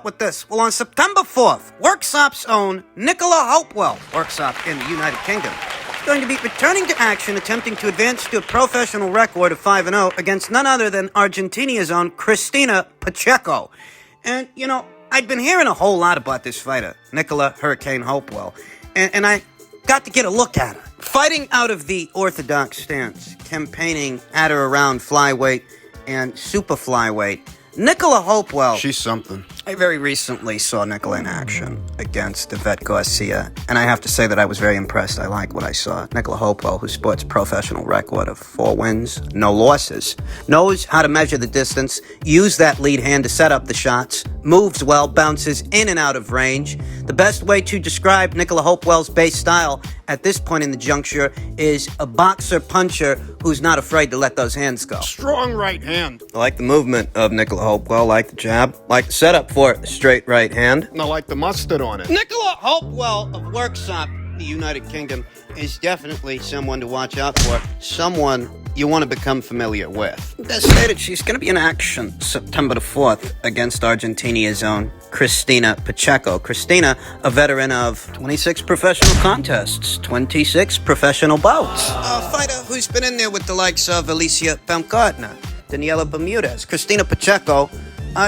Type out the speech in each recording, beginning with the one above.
with this. Well, on September 4th, Worksop's own Nicola Hopewell, Worksop in the United Kingdom, is going to be returning to action, attempting to advance to a professional record of 5-0 against none other than Argentina's own Cristina Pacheco. And, you know, I'd been hearing a whole lot about this fighter, Nicola Hurricane Hopewell, and I got to get a look at her. Fighting out of the orthodox stance, campaigning at or around flyweight and super flyweight, Nicola Hopewell... She's something. I very recently saw Nicola in action against Yvette Garcia, and I have to say that I was very impressed. I like what I saw. Nicola Hopewell, who sports a professional record of 4 wins, no losses, knows how to measure the distance, use that lead hand to set up the shots, moves well, bounces in and out of range. The best way to describe Nicola Hopewell's base style at this point in the juncture is a boxer-puncher who's not afraid to let those hands go. Strong right hand. I like the movement of Nicola Hopewell, like the jab, like the setup for a straight right hand. And I like the mustard on it. Nicola Hopewell of Worksop, the United Kingdom, is definitely someone to watch out for, someone you want to become familiar with. As stated, she's going to be in action September the 4th against Argentina's own Cristina Pacheco. Cristina, a veteran of 26 professional contests, 26 professional bouts. A fighter who's been in there with the likes of Alicia Baumgartner, Daniela Bermudez. Cristina Pacheco,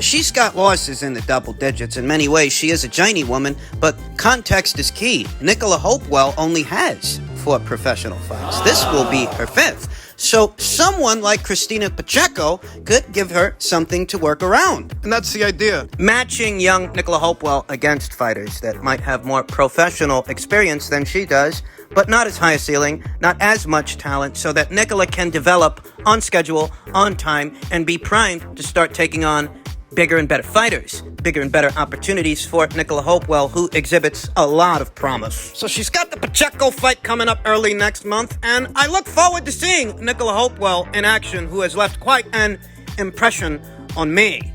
she's got losses in the double digits. In many ways, she is a Chinese woman, but context is key. Nicola Hopewell only has 4 professional fights. This will be her 5th. So someone like Cristina Pacheco could give her something to work around. And that's the idea. Matching young Nicola Hopewell against fighters that might have more professional experience than she does, but not as high a ceiling, not as much talent, so that Nicola can develop on schedule, on time, and be primed to start taking on bigger and better fighters, bigger and better opportunities for Nicola Hopewell, who exhibits a lot of promise. So she's got the Pacheco fight coming up early next month, and I look forward to seeing Nicola Hopewell in action, who has left quite an impression on me.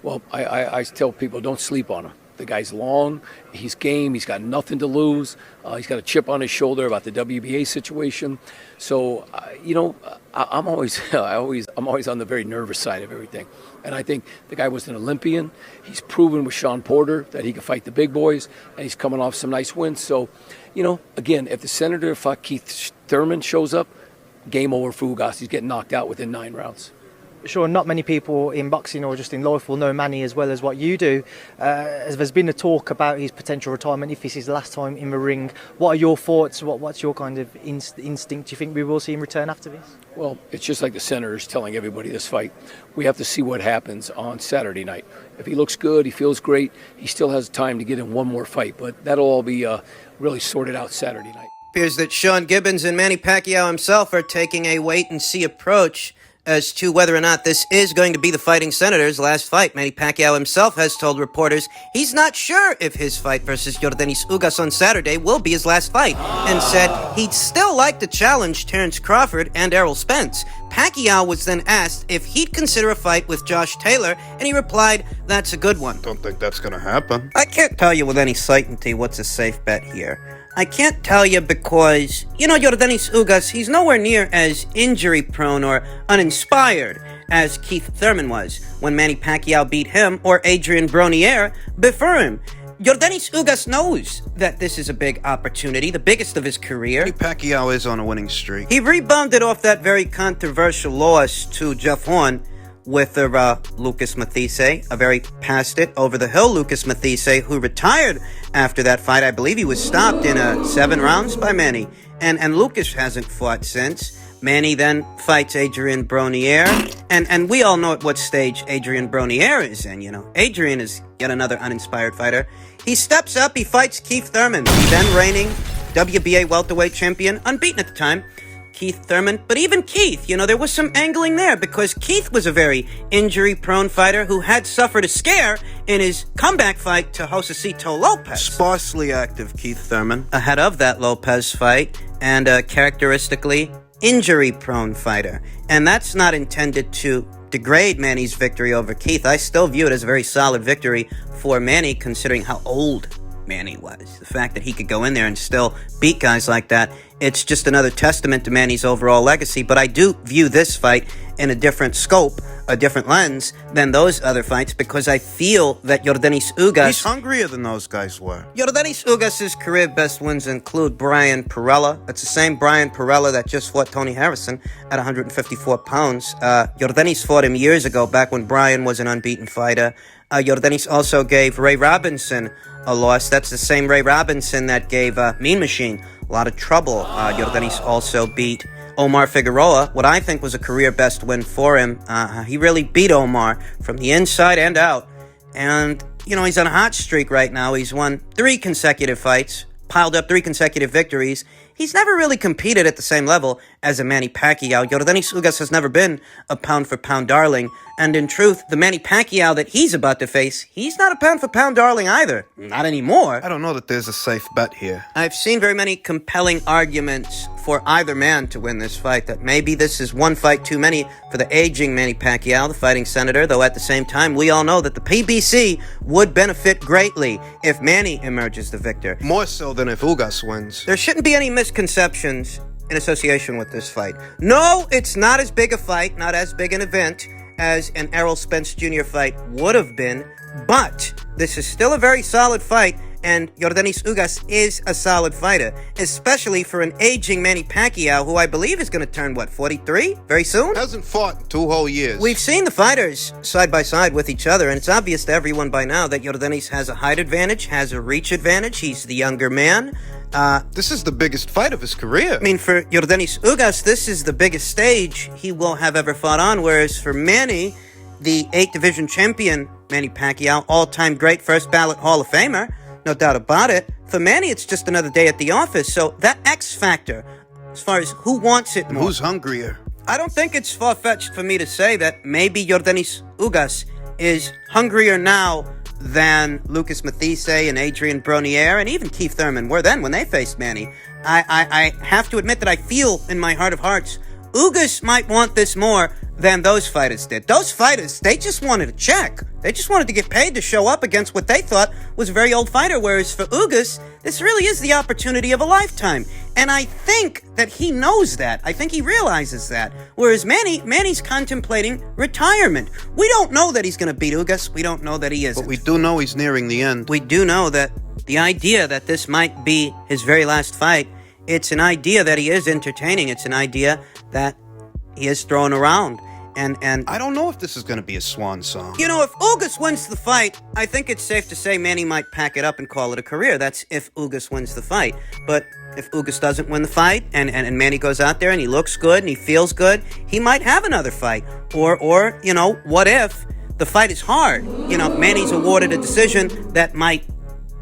Well, I tell people, don't sleep on him. The guy's long, he's game, he's got nothing to lose. He's got a chip on his shoulder about the WBA situation. So, I'm always on the very nervous side of everything. And I think the guy was an Olympian. He's proven with Sean Porter that he can fight the big boys, and he's coming off some nice wins. So, again, if the Senator fought Keith Thurman shows up, game over for Ugas. He's getting knocked out within 9 rounds. Sure, not many people in boxing or just in life will know Manny as well as what you do. There's been a talk about his potential retirement if it's his last time in the ring. What are your thoughts? What's your kind of instinct? Do you think we will see him return after this? Well, it's just like the Senator's telling everybody this fight. We have to see what happens on Saturday night. If he looks good, he feels great, he still has time to get in one more fight. But that'll all be really sorted out Saturday night. Appears that Sean Gibbons and Manny Pacquiao himself are taking a wait-and-see approach as to whether or not this is going to be the Fighting Senator's last fight. Manny Pacquiao himself has told reporters he's not sure if his fight versus Yordenis Ugas on Saturday will be his last fight, and said he'd still like to challenge Terrence Crawford and Errol Spence. Pacquiao was then asked if he'd consider a fight with Josh Taylor, and he replied, "That's a good one." Don't think that's gonna happen. I can't tell you with any certainty what's a safe bet here. I can't tell you because, Yordenis Ugas, he's nowhere near as injury-prone or uninspired as Keith Thurman was when Manny Pacquiao beat him or Adrian Bronier before him. Yordenis Ugas knows that this is a big opportunity, the biggest of his career. Manny Pacquiao is on a winning streak. He rebounded off that very controversial loss to Jeff Horn with Lucas Mathise, a very past-it, over-the-hill Lucas Mathise, who retired after that fight. I believe he was stopped in 7 rounds by Manny, and Lucas hasn't fought since. Manny then fights Adrian Bronier, and we all know at what stage Adrian Bronier is in, Adrian is yet another uninspired fighter. He steps up, he fights Keith Thurman, the then reigning WBA welterweight champion, unbeaten at the time, Keith Thurman. But even Keith, there was some angling there because Keith was a very injury-prone fighter who had suffered a scare in his comeback fight to Josecito Lopez. Sparsely active Keith Thurman. Ahead of that Lopez fight, and characteristically injury-prone fighter. And that's not intended to degrade Manny's victory over Keith. I still view it as a very solid victory for Manny, considering how old Manny was. The fact that he could go in there and still beat guys like that, it's just another testament to Manny's overall legacy. But I do view this fight in a different scope, a different lens than those other fights, because I feel that Yordenis Ugas... He's hungrier than those guys were. Yordenis Ugas' career best wins include Brian Perella. That's the same Brian Perella that just fought Tony Harrison at 154 pounds. Yordenis fought him years ago, back when Brian was an unbeaten fighter. Yordenis also gave Ray Robinson a loss. That's the same Ray Robinson that gave Mean Machine a lot of trouble. Yordenis also beat Omar Figueroa, what I think was a career best win for him. He really beat Omar from the inside and out. And, he's on a hot streak right now. He's won 3 consecutive fights, piled up 3 consecutive victories. He's never really competed at the same level as a Manny Pacquiao. Yordenis Ugas has never been a pound-for-pound darling. And in truth, the Manny Pacquiao that he's about to face, he's not a pound-for-pound darling either. Not anymore. I don't know that there's a safe bet here. I've seen very many compelling arguments for either man to win this fight, that maybe this is one fight too many for the aging Manny Pacquiao, the fighting senator, though at the same time, we all know that the PBC would benefit greatly if Manny emerges the victor. More so than if Ugas wins. There shouldn't be any misconceptions in association with this fight. No, it's not as big a fight, not as big an event as an Errol Spence Jr. fight would have been, but this is still a very solid fight, and Yordenis Ugas is a solid fighter, especially for an aging Manny Pacquiao, who I believe is going to turn, 43? Very soon? Hasn't fought in 2 whole years. We've seen the fighters side by side with each other, and it's obvious to everyone by now that Yordenis has a height advantage, has a reach advantage. He's the younger man. This is the biggest fight of his career. I mean, for Yordenis Ugas, this is the biggest stage he will have ever fought on, whereas for Manny, the 8th division champion, Manny Pacquiao, all-time great first ballot Hall of Famer, no doubt about it. For Manny, it's just another day at the office, so that X factor, as far as who wants it more. Who's hungrier? I don't think it's far-fetched for me to say that maybe Yordenis Ugas is hungrier now than Lucas Mathise and Adrian Bronier and even Keith Thurman were then when they faced Manny. I have to admit that I feel in my heart of hearts Ugas might want this more than those fighters did. Those fighters, they just wanted a check. They just wanted to get paid to show up against what they thought was a very old fighter, whereas for Ugas, this really is the opportunity of a lifetime. And I think that he knows that. I think he realizes that. Whereas Manny's contemplating retirement. We don't know that he's going to beat Ugas. We don't know that he isn't. But we do know he's nearing the end. We do know that the idea that this might be his very last fight, it's an idea that he is entertaining. It's an idea that he is throwing around. And I don't know if this is going to be a swan song. if Ugas wins the fight, I think it's safe to say Manny might pack it up and call it a career. That's if Ugas wins the fight. But if Ugas doesn't win the fight and Manny goes out there and he looks good and he feels good, he might have another fight. Or what if the fight is hard? Manny's awarded a decision that might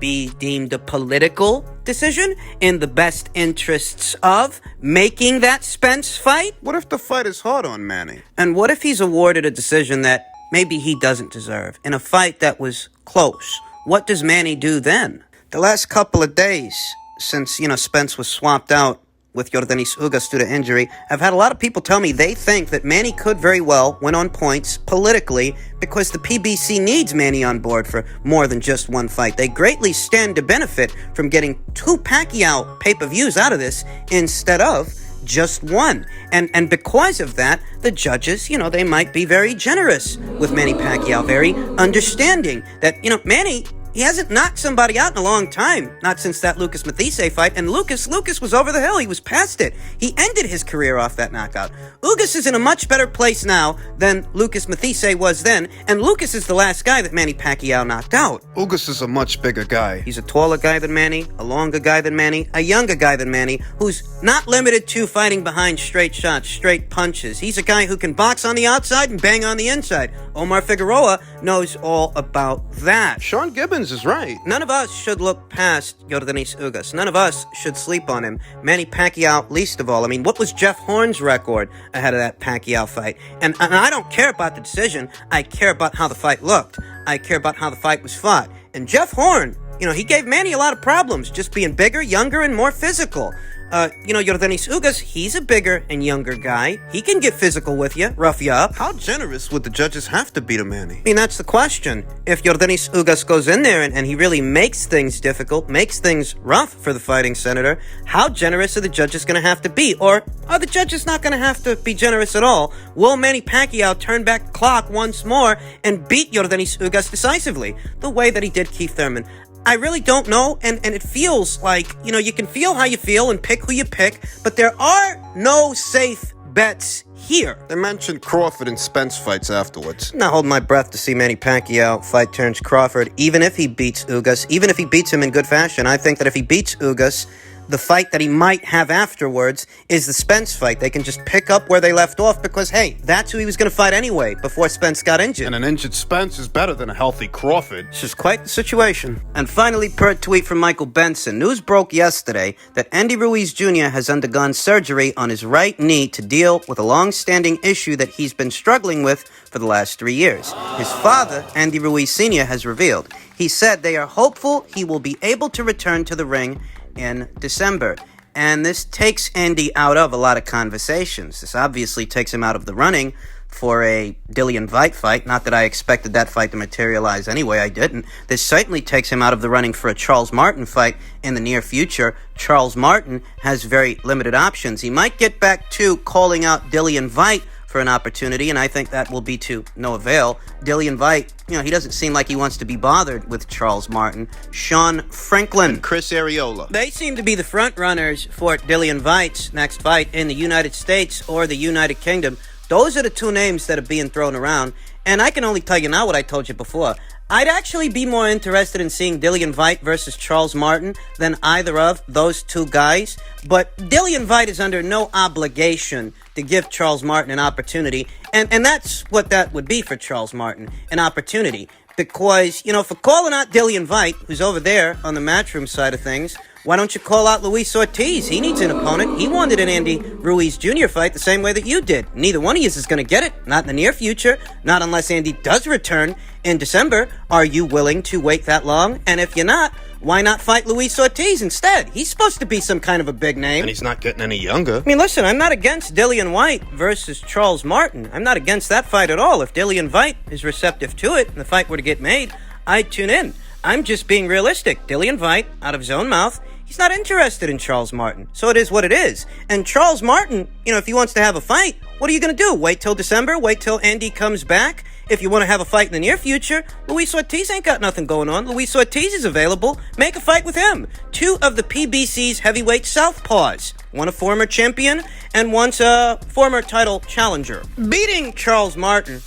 be deemed a political decision in the best interests of making that Spence fight? What if the fight is hard on Manny? And what if he's awarded a decision that maybe he doesn't deserve in a fight that was close? What does Manny do then? The last couple of days since, Spence was swapped out with Yordenis Ugas due to injury, I've had a lot of people tell me they think that Manny could very well win on points politically because the PBC needs Manny on board for more than just one fight. They greatly stand to benefit from getting 2 Pacquiao pay-per-views out of this instead of just one. And because of that, the judges, they might be very generous with Manny Pacquiao, very understanding that, Manny, he hasn't knocked somebody out in a long time. Not since that Lucas Mathise fight. And Lucas was over the hill. He was past it. He ended his career off that knockout. Ugas is in a much better place now than Lucas Mathise was then. And Lucas is the last guy that Manny Pacquiao knocked out. Ugas is a much bigger guy. He's a taller guy than Manny, a longer guy than Manny, a younger guy than Manny, who's not limited to fighting behind straight shots, straight punches. He's a guy who can box on the outside and bang on the inside. Omar Figueroa knows all about that. Sean Gibbons is right. None of us should look past Yordenis Ugas. None of us should sleep on him. Manny Pacquiao, least of all. I mean, what was Jeff Horn's record ahead of that Pacquiao fight? And I don't care about the decision. I care about how the fight looked. I care about how the fight was fought. And Jeff Horn He gave Manny a lot of problems, just being bigger, younger, and more physical. Yordenis Ugas, he's a bigger and younger guy. He can get physical with you, rough you up. How generous would the judges have to be to Manny? I mean, that's the question. If Yordenis Ugas goes in there and he really makes things difficult, makes things rough for the fighting senator, how generous are the judges going to have to be? Or are the judges not going to have to be generous at all? Will Manny Pacquiao turn back the clock once more and beat Yordenis Ugas decisively, the way that he did Keith Thurman? I really don't know, and it feels like, you can feel how you feel and pick who you pick, but there are no safe bets here. They mentioned Crawford and Spence fights afterwards. I'm not holding my breath to see Manny Pacquiao fight Terence Crawford, even if he beats Ugas, even if he beats him in good fashion. I think that if he beats Ugas, the fight that he might have afterwards is the Spence fight. They can just pick up where they left off because, hey, that's who he was going to fight anyway before Spence got injured. And an injured Spence is better than a healthy Crawford. This is quite the situation. And finally, per tweet from Michael Benson, news broke yesterday that Andy Ruiz Jr. has undergone surgery on his right knee to deal with a long-standing issue that he's been struggling with for the last 3 years. His father, Andy Ruiz Sr., has revealed. He said they are hopeful he will be able to return to the ring in December. And this takes Andy out of a lot of conversations. This obviously takes him out of the running for a Dillian Whyte fight. Not that I expected that fight to materialize anyway, I didn't. This certainly takes him out of the running for a Charles Martin fight in the near future. Charles Martin has very limited options. He might get back to calling out Dillian Whyte for an opportunity, and I think that will be to no avail. Dillian Whyte, he doesn't seem like he wants to be bothered with Charles Martin. Sean Franklin, And Chris Arreola. they seem to be the front runners for Dillian Whyte's next fight in the United States or the United Kingdom. Those are the two names that are being thrown around, and I can only tell you now what I told you before. I'd actually be more interested in seeing Dillian Whyte versus Charles Martin than either of those two guys. But Dillian Whyte is under no obligation to give Charles Martin an opportunity. And that's what that would be for Charles Martin, an opportunity. Because, for calling out Dillian Whyte, who's over there on the Matchroom side of things, why don't you call out Luis Ortiz? He needs an opponent. He wanted an Andy Ruiz Jr. fight the same way that you did. Neither one of you is going to get it. Not in the near future. Not unless Andy does return in December. Are you willing to wait that long? And if you're not, why not fight Luis Ortiz instead? He's supposed to be some kind of a big name. And he's not getting any younger. I mean, listen, I'm not against Dillian Whyte versus Charles Martin. I'm not against that fight at all. If Dillian Whyte is receptive to it and the fight were to get made, I'd tune in. I'm just being realistic. Dillian Whyte, out of his own mouth, he's not interested in Charles Martin. So it is what it is. And Charles Martin, if he wants to have a fight, what are you going to do? Wait till December? Wait till Andy comes back? If you want to have a fight in the near future, Luis Ortiz ain't got nothing going on. Luis Ortiz is available. Make a fight with him. Two of the PBC's heavyweight southpaws. One a former champion and one's a former title challenger. Beating Charles Martin,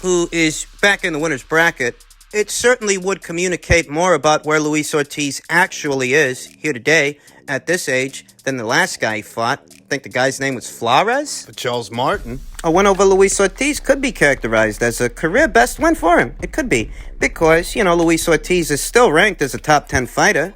who is back in the winner's bracket, it certainly would communicate more about where Luis Ortiz actually is here today at this age than the last guy he fought. I think the guy's name was Flores. But Charles Martin. A win over Luis Ortiz could be characterized as a career best win for him. It could be. Because, Luis Ortiz is still ranked as a top 10 fighter.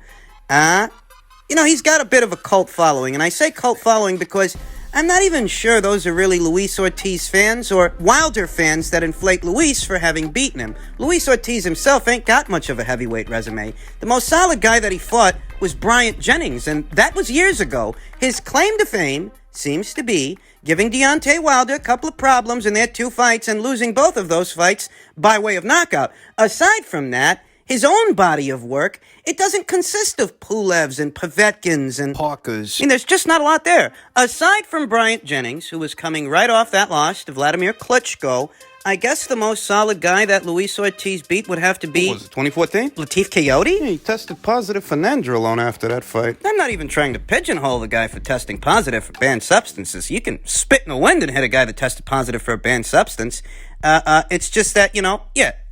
He's got a bit of a cult following. And I say cult following because I'm not even sure those are really Luis Ortiz fans or Wilder fans that inflate Luis for having beaten him. Luis Ortiz himself ain't got much of a heavyweight resume. The most solid guy that he fought was Bryant Jennings, and that was years ago. His claim to fame seems to be giving Deontay Wilder a couple of problems in their two fights and losing both of those fights by way of knockout. Aside from that, his own body of work, it doesn't consist of Pulevs and Povetkins and Parkers. I mean, there's just not a lot there. Aside from Bryant Jennings, who was coming right off that loss to Vladimir Klitschko, I guess the most solid guy that Luis Ortiz beat would have to be... What was it, 2014? Latif Coyote? Yeah, he tested positive for nandrolone after that fight. I'm not even trying to pigeonhole the guy for testing positive for banned substances. You can spit in the wind and hit a guy that tested positive for a banned substance. It's just that,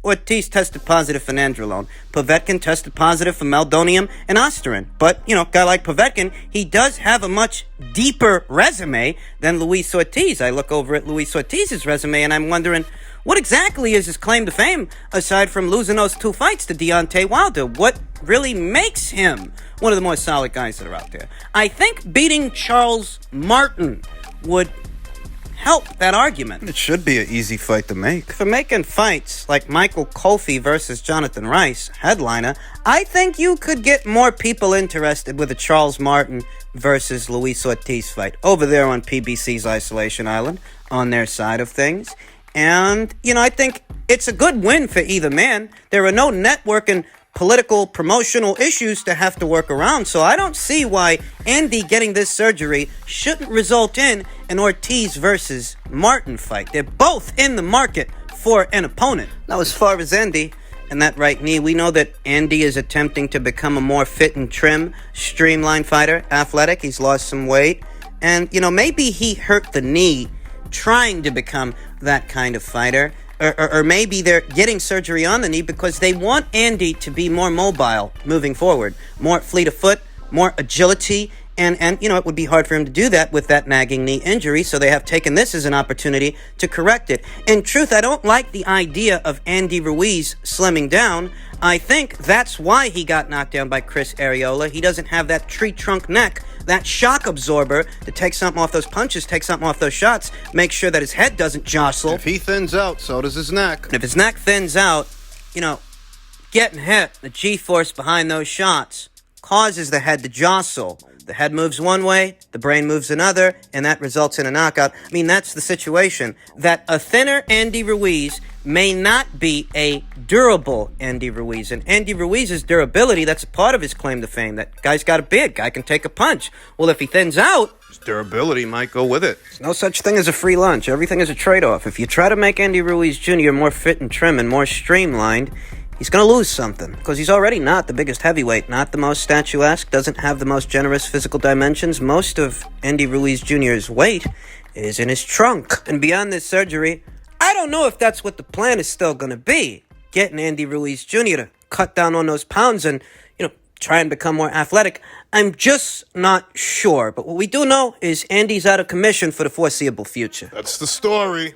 Ortiz tested positive for nandrolone. Povetkin tested positive for meldonium and Osterin. But, guy like Povetkin, he does have a much deeper resume than Luis Ortiz. I look over at Luis Ortiz's resume and I'm wondering, what exactly is his claim to fame aside from losing those two fights to Deontay Wilder? What really makes him one of the more solid guys that are out there? I think beating Charles Martin would help that argument. It should be an easy fight to make. For making fights like Michael Kofi versus Jonathan Rice, headliner, I think you could get more people interested with a Charles Martin versus Luis Ortiz fight over there on PBC's Isolation Island on their side of things. And, I think it's a good win for either man. There are no network and political promotional issues to have to work around, so I don't see why Andy getting this surgery shouldn't result in an Ortiz versus Martin fight. They're both in the market for an opponent. Now, as far as Andy and that right knee, we know that Andy is attempting to become a more fit and trim, streamlined fighter, athletic. He's lost some weight, and maybe he hurt the knee trying to become that kind of fighter. Or maybe they're getting surgery on the knee because they want Andy to be more mobile moving forward, more fleet of foot, more agility, and it would be hard for him to do that with that nagging knee injury, so they have taken this as an opportunity to correct it. In truth, I don't like the idea of Andy Ruiz slimming down. I think that's why he got knocked down by Chris Arreola. He doesn't have that tree trunk neck, that shock absorber to take something off those punches, take something off those shots, make sure that his head doesn't jostle. If he thins out, so does his neck. And if his neck thins out, getting hit, the G-force behind those shots causes the head to jostle. The head moves one way, the brain moves another, and that results in a knockout. I mean, that's the situation. That a thinner Andy Ruiz may not be a durable Andy Ruiz. And Andy Ruiz's durability, that's a part of his claim to fame. That guy's got a big, guy can take a punch. Well, if he thins out, His durability might go with it. there's no such thing as a free lunch. Everything is a trade-off. If you try to make Andy Ruiz Jr. more fit and trim and more streamlined, he's going to lose something, because he's already not the biggest heavyweight, not the most statuesque, doesn't have the most generous physical dimensions. Most of Andy Ruiz Jr.'s weight is in his trunk. And beyond this surgery, I don't know if that's what the plan is still going to be. Getting Andy Ruiz Jr. to cut down on those pounds and, try and become more athletic. I'm just not sure. But what we do know is Andy's out of commission for the foreseeable future. That's the story.